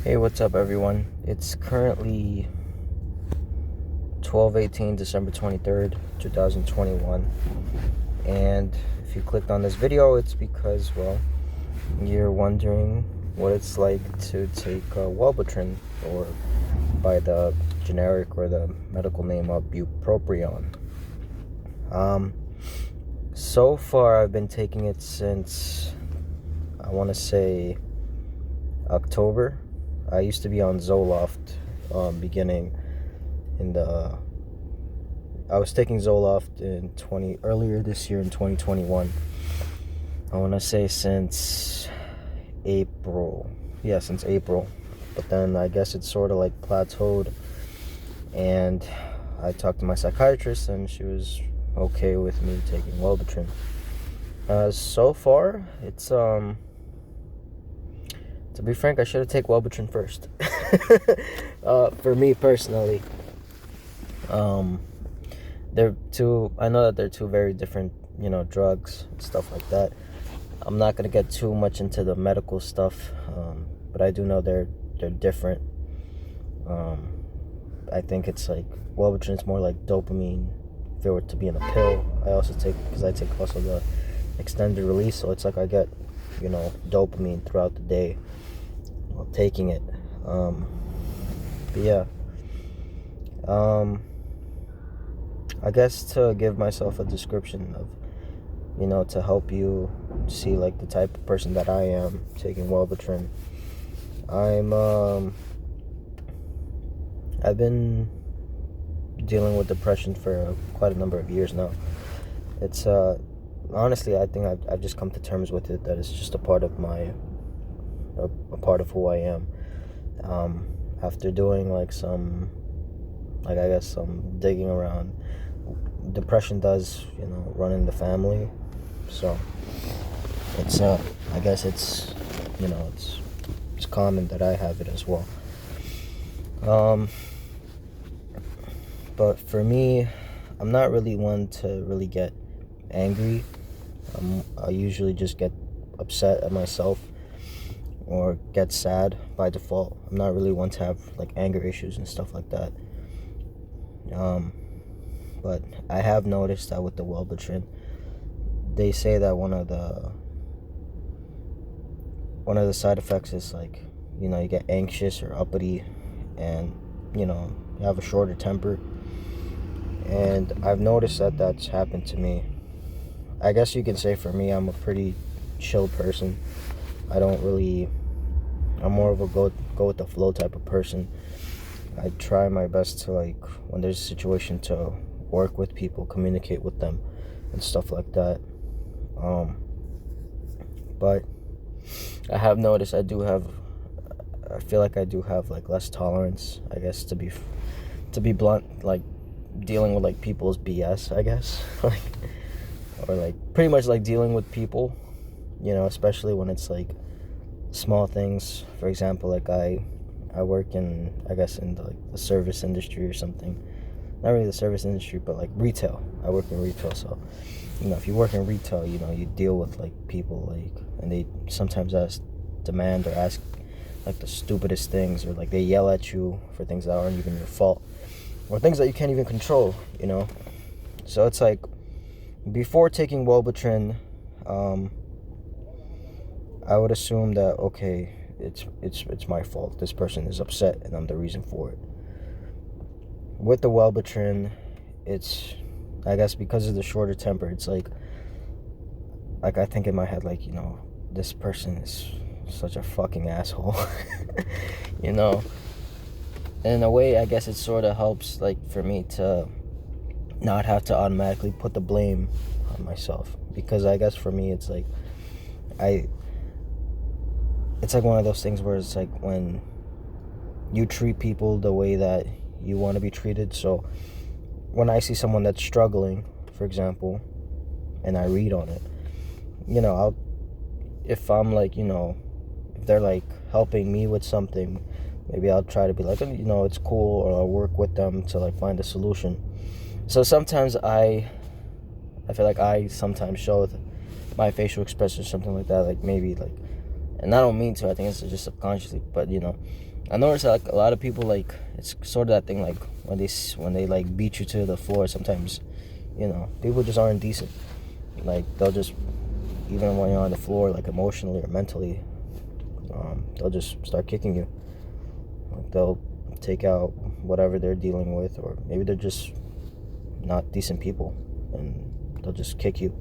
Hey, what's up, everyone? It's currently 12/18, December 23rd, 2021. And if you clicked on this video, it's because, well, you're wondering what it's like to take Wellbutrin, or by the generic or the medical name of Buproprion. So far, I've been taking it since, I want to say, October. I used to be on Zoloft, beginning in the. I was taking Zoloft earlier this year in 2021. I want to say since April. Yeah, since April. But then I guess it's sort of like plateaued. And I talked to my psychiatrist, and she was okay with me taking Wellbutrin. So far, it's To be frank, I should have taken Wellbutrin first. For me personally, they're two. I know that they're two very different, drugs and stuff like that. I'm not gonna get too much into the medical stuff, but I do know they're different. I think it's like Wellbutrin's more like dopamine. If it were to be in a pill, I also take, because I take also the extended release, so it's like I get, dopamine throughout the day while taking it. But yeah, I guess to give myself a description of, to help you see like the type of person that I am taking Wellbutrin. I've been dealing with depression for quite a number of years now. It's honestly, I think I've just come to terms with it, that it's just a part of a part of who I am. After doing some digging around, depression does, run in the family. So it's I guess it's common that I have it as well. But for me, I'm not really one to really get angry. I usually just get upset at myself or get sad by default. I'm not really one to have like anger issues and stuff like that. But I have noticed that with the Wellbutrin, they say that one of the side effects is like, you get anxious or uppity, and you have a shorter temper. And I've noticed that that's happened to me. I guess you can say for me, I'm a pretty chill person. I'm more of a go with the flow type of person. I try my best to, like, when there's a situation, to work with people, communicate with them and stuff like that. But I have noticed I feel like I do have like less tolerance, I guess, to be blunt, like dealing with like people's BS, I guess. Like, or like pretty much like dealing with people, especially when it's like small things. For example, like I work in, I guess, in the service industry or something. Not really the service industry, but like retail. I work in retail, so if you work in retail, you deal with like people, like, and they sometimes demand or ask like the stupidest things, or like they yell at you for things that aren't even your fault, or things that you can't even control. So it's like, before taking Wellbutrin, I would assume that, okay, it's my fault. This person is upset, and I'm the reason for it. With the Wellbutrin, it's, I guess, because of the shorter temper, it's like I think in my head, like, this person is such a fucking asshole. In a way, I guess it sort of helps, like, for me to not have to automatically put the blame on myself, because I guess for me, it's like it's like one of those things where it's like when you treat people the way that you want to be treated. So when I see someone that's struggling, for example, and I read on it, if I'm like, if they're like helping me with something, maybe I'll try to be like, it's cool, or I'll work with them to like find a solution. So sometimes I feel like I sometimes show my facial expression or something like that, like maybe like, and I don't mean to, I think it's just subconsciously, but I noticed that, like, a lot of people, like, it's sort of that thing, like, when they like beat you to the floor, sometimes, you know, people just aren't decent. Like, they'll just, even when you're on the floor, like, emotionally or mentally, they'll just start kicking you. Like, they'll take out whatever they're dealing with, or maybe they're just not decent people, and they'll just kick you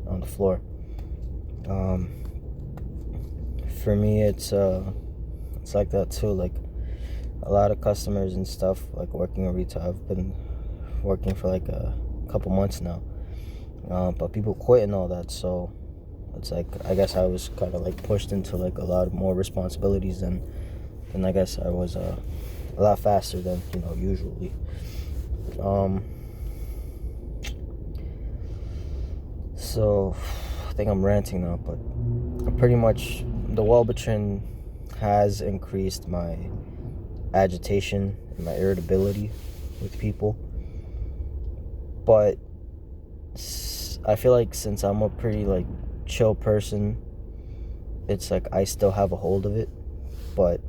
on the floor. For me, it's like that too. Like, a lot of customers and stuff, like, working in retail, I've been working for like a couple months now, but people quit and all that, so it's like, I guess I was kind of like pushed into like a lot more responsibilities than I guess I was, a lot faster than, you know, usually. So I think I'm ranting now, but pretty much the Wellbutrin has increased my agitation and my irritability with people. But I feel like since I'm a pretty like chill person, it's like I still have a hold of it, but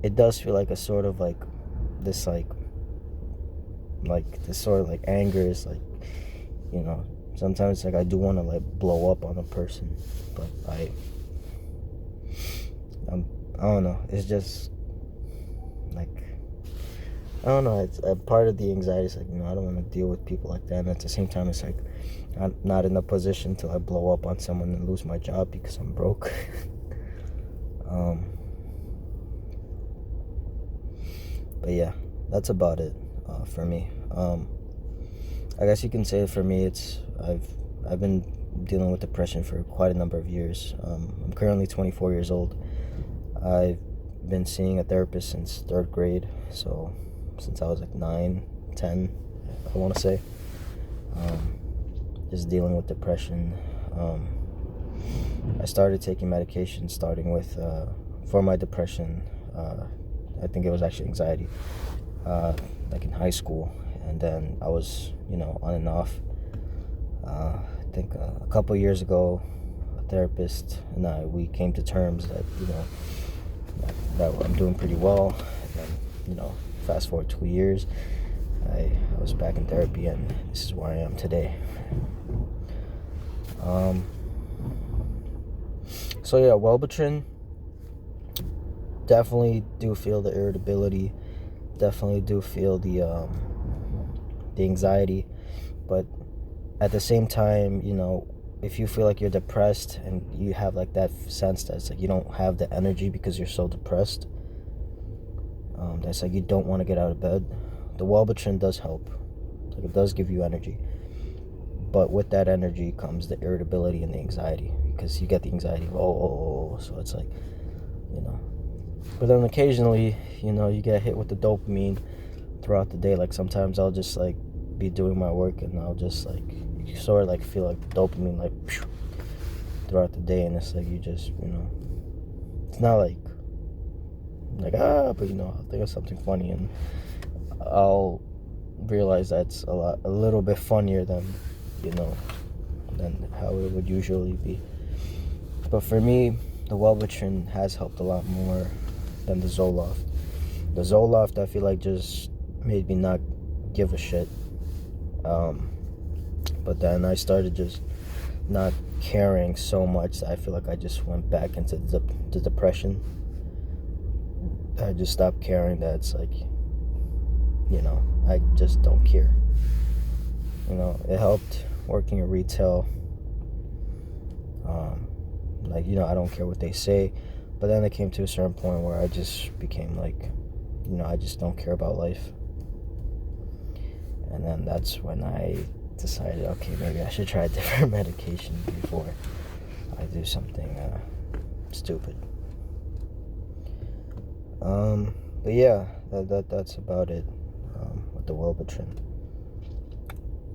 it does feel like a sort of like this this sort of like anger is like, you know, sometimes like I do want to like blow up on a person, but I don't know, it's just like, I don't know, it's a part of the anxiety is like, you know, I don't want to deal with people like that, and at the same time it's like I'm not in a position to like blow up on someone and lose my job because I'm broke. But yeah, that's about it for me. I guess you can say for me, it's I've been dealing with depression for quite a number of years. I'm currently 24 years old. I've been seeing a therapist since 3rd grade, so since I was like 9, 10, I want to say. Just dealing with depression. I started taking medication starting with for my depression. I think it was actually anxiety, like in high school, and then I was, you know, on and off. I think a couple years ago, a therapist and we came to terms that, you know, that I'm doing pretty well. And then, you know, fast forward 2 years, I was back in therapy, and this is where I am today. So yeah, Wellbutrin, definitely do feel the irritability, definitely do feel the anxiety, but at the same time, you know, if you feel like you're depressed and you have like that sense that it's like you don't have the energy because you're so depressed, that's like you don't want to get out of bed, the Wellbutrin does help. Like, it does give you energy, but with that energy comes the irritability and the anxiety, because you get the anxiety, so it's like, you know. But then occasionally, you know, you get hit with the dopamine throughout the day. Like, sometimes I'll just like be doing my work, and I'll just like, you sort of like feel like dopamine like throughout the day, and it's like you just, you know, it's not like but you know, I'll think of something funny and I'll realize that's a little bit funnier than, you know, than how it would usually be. But for me, the Wellbutrin has helped a lot more than the Zoloft. The Zoloft, I feel like, just made me not give a shit. But then I started just not caring so much. I feel like I just went back into the depression. I just stopped caring. That's like, you know, I just don't care. You know, it helped working in retail. Like, you know, I don't care what they say. But then it came to a certain point where I just became like, you know, I just don't care about life. And then that's when I decided, okay, maybe I should try a different medication before I do something stupid. But yeah, that's about it with the Wellbutrin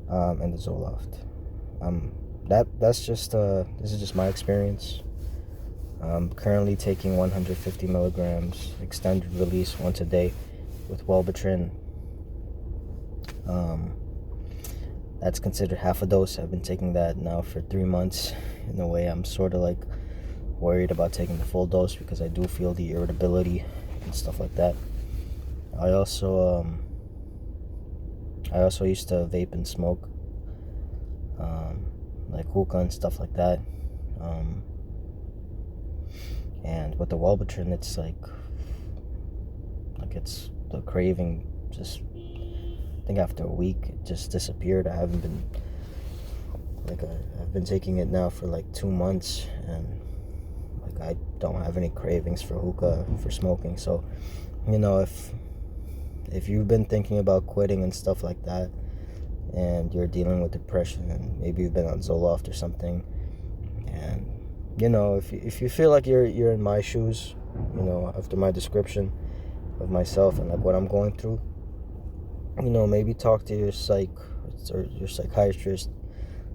and the Zoloft. That's just this is just my experience. I'm currently taking 150 milligrams extended release once a day with Wellbutrin. That's considered half a dose. I've been taking that now for 3 months. In a way, I'm sort of like worried about taking the full dose because I do feel the irritability and stuff like that. I also used to vape and smoke, like hookah and stuff like that. And with the Wellbutrin, it's like it's the craving just, I think after a week it just disappeared. I've been taking it now for like 2 months, and like I don't have any cravings for hookah, for smoking. So, you know, if you've been thinking about quitting and stuff like that, and you're dealing with depression, and maybe you've been on Zoloft or something, and you know, if you feel like you're in my shoes, you know, after my description of myself and like what I'm going through, you know, maybe talk to your psych or your psychiatrist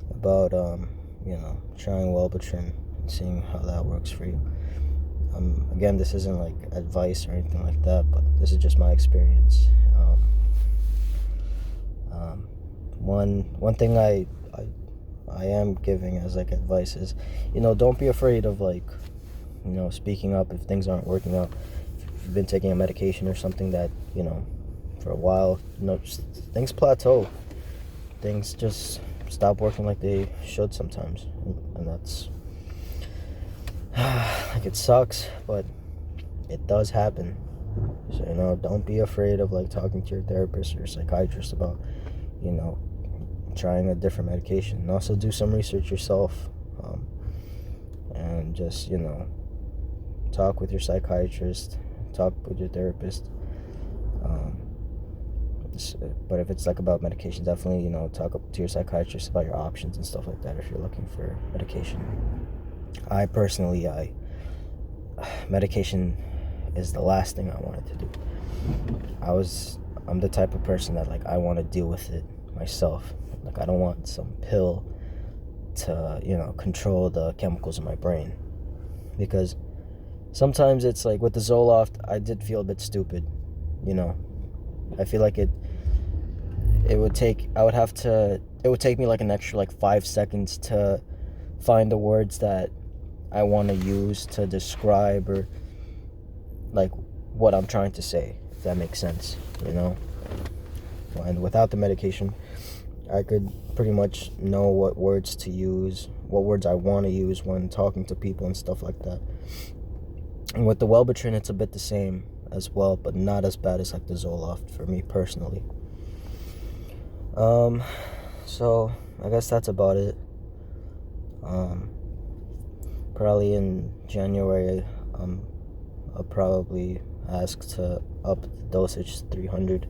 about you know, trying Wellbutrin and seeing how that works for you. Again, this isn't like advice or anything like that, but this is just my experience. One thing I am giving as like advice is, you know, don't be afraid of like, you know, speaking up if things aren't working out. If you've been taking a medication or something that, you know, for a while, you know, things plateau. Things just stop working like they should sometimes, and that's like, it sucks, but it does happen. So, you know, don't be afraid of like talking to your therapist or your psychiatrist about, you know, trying a different medication. And also do some research yourself, and just, you know, talk with your psychiatrist, talk with your therapist. But if it's like about medication, definitely, you know, talk to your psychiatrist about your options and stuff like that if you're looking for medication. Medication is the last thing I wanted to do. I'm the type of person that like I want to deal with it myself. Like I don't want some pill to, you know, control the chemicals in my brain, because sometimes it's like with the Zoloft, I did feel a bit stupid, you know. I feel like it would take me like an extra like 5 seconds to find the words that I want to use to describe or like what I'm trying to say, if that makes sense, you know. And without the medication, I could pretty much know what words to use, what words I want to use when talking to people and stuff like that. And with the Wellbutrin, it's a bit the same as well, but not as bad as like the Zoloft for me personally. So I guess that's about it. Probably in January, I'll probably ask to up the dosage to 300.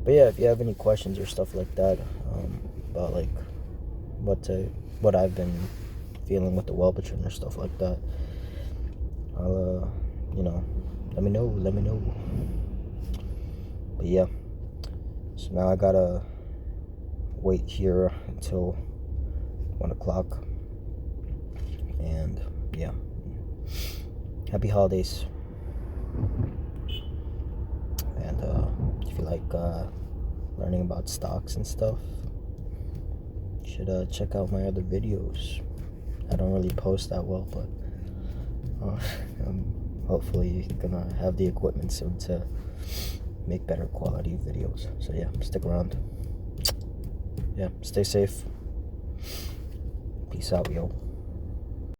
But yeah, if you have any questions or stuff like that, about like what I've been feeling with the Wellbutrin or stuff like that, I'll you know, let me know. But yeah, so now I gotta wait here until 1 o'clock, and yeah, happy holidays. And if you like learning about stocks and stuff, you should check out my other videos. I don't really post that well, but I'm hopefully gonna have the equipment soon to make better quality videos. So yeah, stick around. Yeah, stay safe. Peace out, yo.